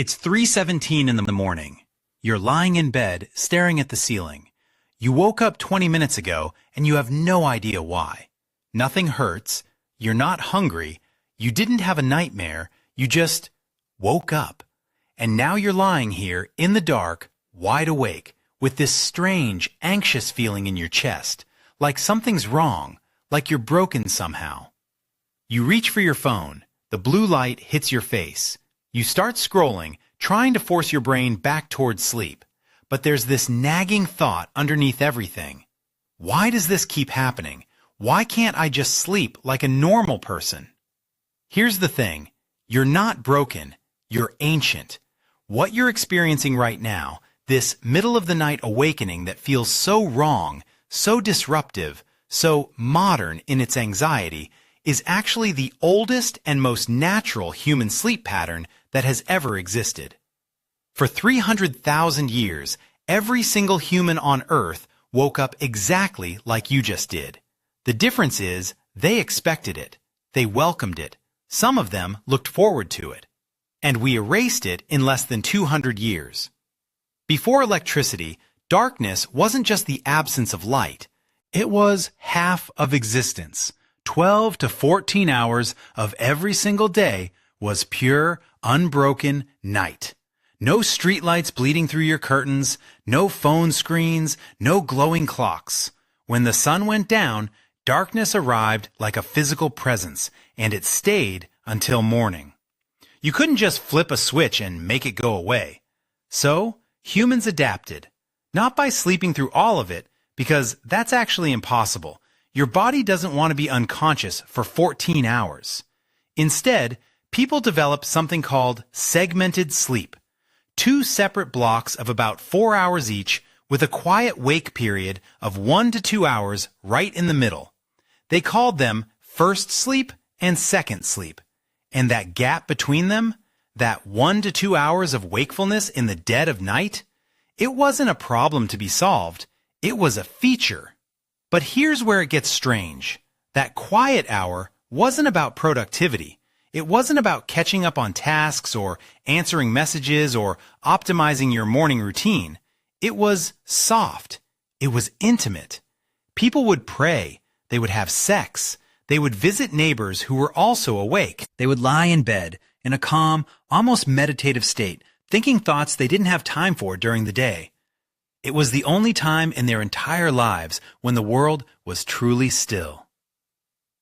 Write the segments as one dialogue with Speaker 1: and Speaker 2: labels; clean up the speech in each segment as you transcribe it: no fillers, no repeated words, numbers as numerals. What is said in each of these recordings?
Speaker 1: It's 3:17 in the morning. You're lying in bed, staring at the ceiling. You woke up 20 minutes ago, and you have no idea why. Nothing hurts. You're not hungry. You didn't have a nightmare. You just woke up. And now you're lying here, in the dark, wide awake, with this strange, anxious feeling in your chest, like something's wrong, like you're broken somehow. You reach for your phone. The blue light hits your face. You start scrolling, trying to force your brain back towards sleep. But there's this nagging thought underneath everything. Why does this keep happening? Why can't I just sleep like a normal person? Here's the thing. You're not broken. You're ancient. What you're experiencing right now, this middle-of-the-night awakening that feels so wrong, so disruptive, so modern in its anxiety, is actually the oldest and most natural human sleep pattern that has ever existed. For 300,000 years, every single human on Earth woke up exactly like you just did. The difference is, they expected it. They welcomed it. Some of them looked forward to it. And we erased it in less than 200 years. Before electricity, darkness wasn't just the absence of light. It was half of existence. 12 to 14 hours of every single day was pure, unbroken night. No streetlights bleeding through your curtains, no phone screens, no glowing clocks. When the sun went down, darkness arrived like a physical presence, and it stayed until morning. You couldn't just flip a switch and make it go away. So, humans adapted. Not by sleeping through all of it, because that's actually impossible. Your body doesn't want to be unconscious for 14 hours. Instead, people developed something called segmented sleep. 2 separate blocks of about 4 hours each with a quiet wake period of 1 to 2 hours right in the middle. They called them first sleep and second sleep. And that gap between them, that 1 to 2 hours of wakefulness in the dead of night, it wasn't a problem to be solved. It was a feature. But here's where it gets strange. That quiet hour wasn't about productivity. It wasn't about catching up on tasks or answering messages or optimizing your morning routine. It was soft. It was intimate. People would pray. They would have sex. They would visit neighbors who were also awake. They would lie in bed in a calm, almost meditative state, thinking thoughts they didn't have time for during the day. It was the only time in their entire lives when the world was truly still.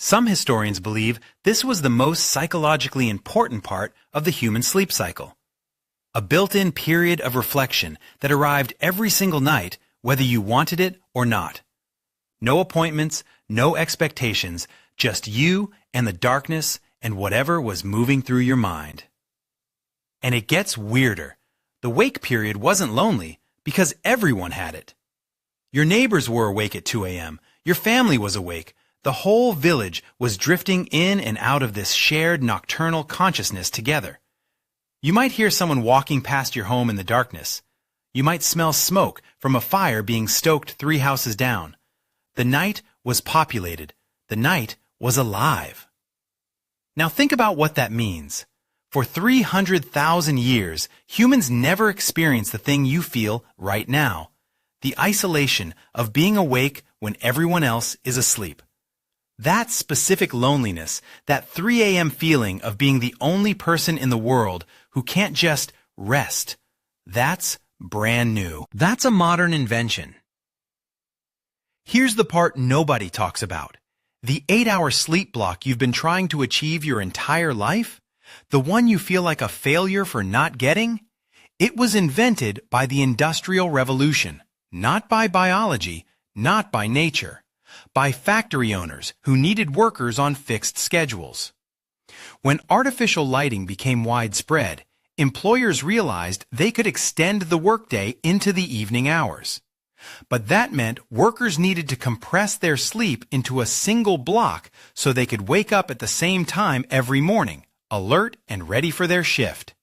Speaker 1: Some historians believe this was the most psychologically important part of the human sleep cycle. A built-in period of reflection that arrived every single night, whether you wanted it or not. No appointments, no expectations, just you and the darkness and whatever was moving through your mind. And it gets weirder. The wake period wasn't lonely because everyone had it. Your neighbors were awake at 2 a.m. Your family was awake. The whole village was drifting in and out of this shared nocturnal consciousness together. You might hear someone walking past your home in the darkness. You might smell smoke from a fire being stoked 3 houses down. The night was populated. The night was alive. Now think about what that means. For 300,000 years, humans never experienced the thing you feel right now. The isolation of being awake when everyone else is asleep. That specific loneliness, that 3 a.m. feeling of being the only person in the world who can't just rest, that's brand new. That's a modern invention. Here's the part nobody talks about. The 8-hour sleep block you've been trying to achieve your entire life? The one you feel like a failure for not getting? It was invented by the Industrial Revolution, not by biology, not by nature. By factory owners who needed workers on fixed schedules. When artificial lighting became widespread, employers realized they could extend the workday into the evening hours. But that meant workers needed to compress their sleep into a single block so they could wake up at the same time every morning, alert and ready for their shift.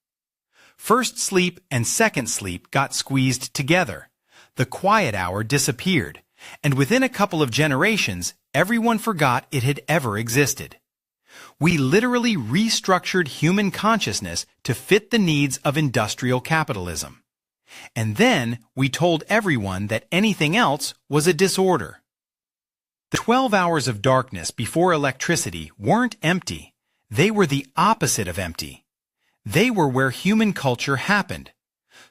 Speaker 1: First sleep and second sleep got squeezed together. The quiet hour disappeared. And within a couple of generations, everyone forgot it had ever existed. We literally restructured human consciousness to fit the needs of industrial capitalism. And then we told everyone that anything else was a disorder. The 12 hours of darkness before electricity weren't empty. They were the opposite of empty. They were where human culture happened.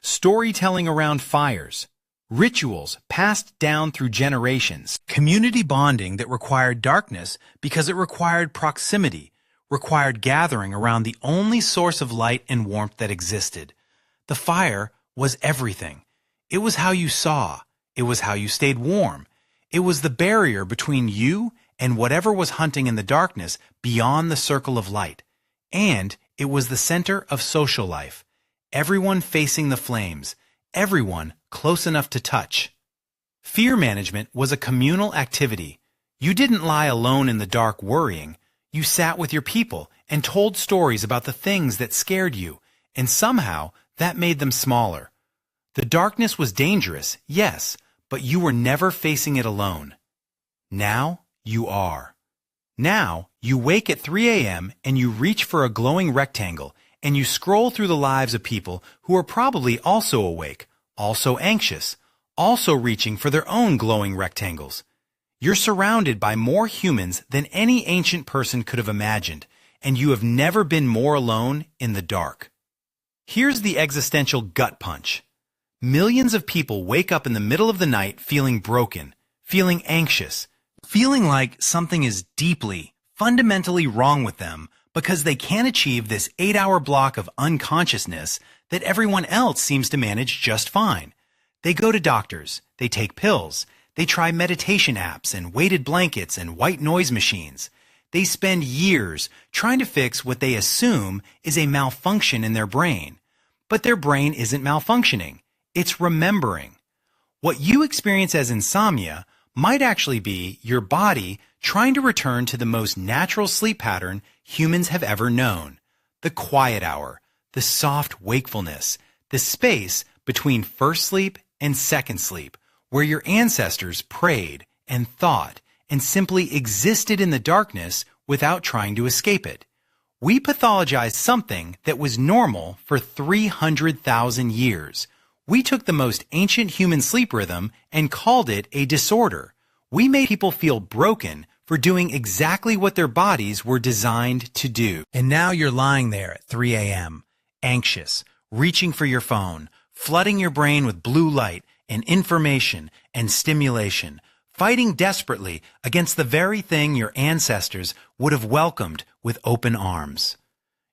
Speaker 1: Storytelling around fires, rituals passed down through generations, community bonding that required darkness because it required proximity, required gathering around the only source of light and warmth that existed. The fire was everything. It was how you saw. It was how you stayed warm. It was the barrier between you and whatever was hunting in the darkness beyond the circle of light. And it was the center of social life. Everyone facing the flames. Everyone close enough to touch. Fear management was a communal activity. You didn't lie alone in the dark worrying. You sat with your people and told stories about the things that scared you, and somehow that made them smaller. The darkness was dangerous, yes, but you were never facing it alone. Now you are. Now you wake at 3 a.m. and you reach for a glowing rectangle, and you scroll through the lives of people who are probably also awake, also anxious, also reaching for their own glowing rectangles. You're surrounded by more humans than any ancient person could have imagined, and you have never been more alone in the dark. Here's the existential gut punch. Millions of people wake up in the middle of the night feeling broken, feeling anxious, feeling like something is deeply, fundamentally wrong with them because they can't achieve this 8-hour block of unconsciousness that everyone else seems to manage just fine. They go to doctors, they take pills, they try meditation apps and weighted blankets and white noise machines. They spend years trying to fix what they assume is a malfunction in their brain. But their brain isn't malfunctioning. It's remembering. What you experience as insomnia might actually be your body trying to return to the most natural sleep pattern humans have ever known. The quiet hour, the soft wakefulness, the space between first sleep and second sleep, where your ancestors prayed and thought and simply existed in the darkness without trying to escape it. We pathologized something that was normal for 300,000 years. We took the most ancient human sleep rhythm and called it a disorder. We made people feel broken for doing exactly what their bodies were designed to do. And now you're lying there at 3 a.m., anxious, reaching for your phone, flooding your brain with blue light and information and stimulation, fighting desperately against the very thing your ancestors would have welcomed with open arms.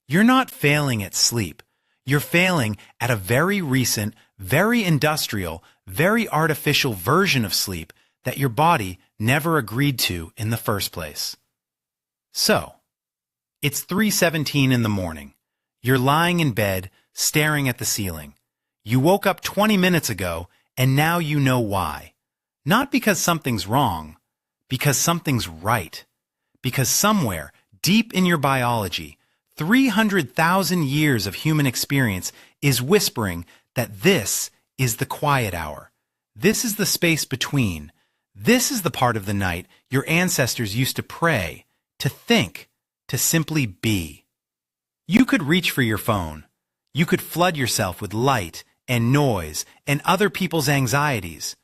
Speaker 1: You're not failing at sleep. You're failing at a very recent, very industrial, very artificial version of sleep that your body never agreed to in the first place. So, it's 3:17 in the morning. You're lying in bed, staring at the ceiling. You woke up 20 minutes ago, and now you know why. Not because something's wrong, because something's right. Because somewhere, deep in your biology, 300,000 years of human experience is whispering that this is the quiet hour. This is the space between. This is the part of the night your ancestors used to pray, to think, to simply be. You could reach for your phone. You could flood yourself with light and noise and other people's anxieties.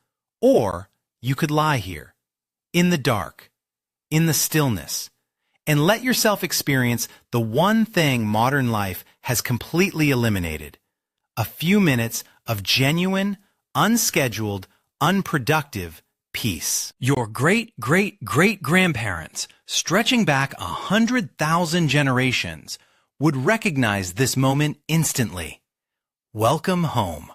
Speaker 1: Or you could lie here, in the dark, in the stillness, and let yourself experience the one thing modern life has completely eliminated: a few minutes of genuine, unscheduled, unproductive peace. Your great-great-great-grandparents, stretching back 100,000 generations, would recognize this moment instantly. Welcome home.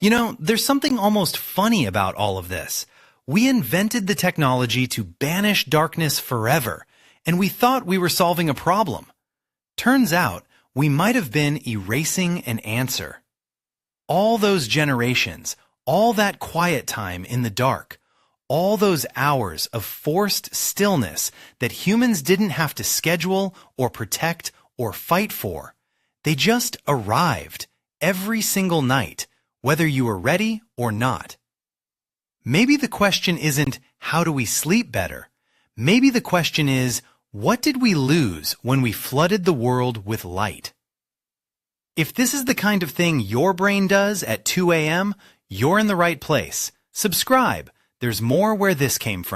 Speaker 1: You know, there's something almost funny about all of this. We invented the technology to banish darkness forever, and we thought we were solving a problem. Turns out, we might have been erasing an answer. All those generations, all that quiet time in the dark, all those hours of forced stillness that humans didn't have to schedule or protect or fight for, they just arrived every single night, whether you were ready or not. Maybe the question isn't, how do we sleep better? Maybe the question is, What did we lose when we flooded the world with light? If this is the kind of thing your brain does at 2 a.m., you're in the right place. Subscribe. There's more where this came from.